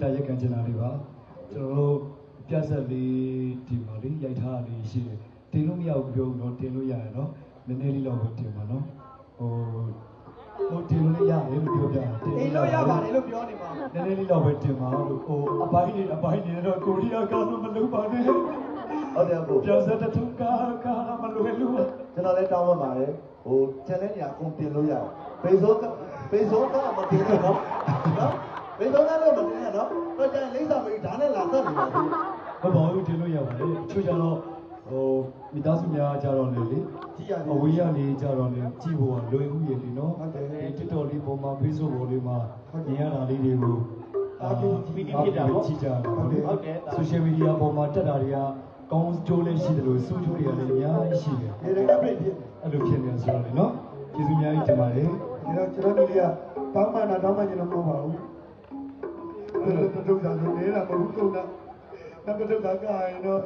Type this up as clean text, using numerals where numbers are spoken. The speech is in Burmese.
တာရက်ကန်ချင်တာတွေပါကျွန်တော်တို့ပြဿနာလေးဒီမှာလေးရိုက်ထားတာလေးရှိတယ်တင်လို့မရဘူးပြောတော့တင်လို့ရတယ်နော်နည်းနည်းလေးတော့တင်ပါနော်ဟိုတင်လို့ရတယ်လို့ပြောပြတယ်တင်လို့ရပါတယ်လို့ပြောနေမှာနည်းနည်းလေးတော့ပဲတင်ပါလို့ဟိုအပိုင်းနေတော့ကိုရီးယားကတော့မလုပ်ပါနဲ့ဟုတ်တယ်ကိုပြဿနာတုံးကာမလုပ်လို့ကျွန်တော်လည်းတောင်းပန်ပါတယ်ဟို challenge ညာအကုန်တင်လို့ရတယ်ဘေဇိုးကမတင်နဲ့နော်ဘေဇိုးကတော့မတင်နဲ့နော်တော့ကျန်လိမ့်စာမေးဓာတ်နဲ့လာသက်နေပါဘူးဟုတ်ပါဘူးတင်လို့ရပါတယ်ချို့ကြတော့ဟိုမိသားစုများကြတော့လေကြည့်ရတယ်အဝေးရနေကြတော့လေကြည့်ဖို့ကလွယ်မှုရည်လीနော်ဟုတ်တယ်ဒီ TikTok လေးပုံမှာ Facebook ပေါ်လေးမှာမြင်ရတာလေးတွေကိုမီဒီဖြစ်တာပေါ့ကြည့်ကြတာဟုတ်တယ် social media ပေါ်မှာတက်တာတွေကကောင်းကျိုးလေးရှိတယ်လို့စူးကျိုးတွေကလည်းအများကြီးရှိတယ်ဒီတွေကပြည့်ဖြစ်အဲ့လိုဖြစ်နေဆိုတော့လေနော်ကျေးဇူးအများကြီးတင်ပါတယ်ဒီတော့ကျွန်တော်တို့တွေကတောင်းပန်တာတောင်းပန်ကြလို့မဟုတ်ပါဘူးအဲ့လိုတုံ့ပြန်ဆိုနေတာမဟုတ်ဘူးတုံ့တာနောက်တုံ့တာကရင်တော့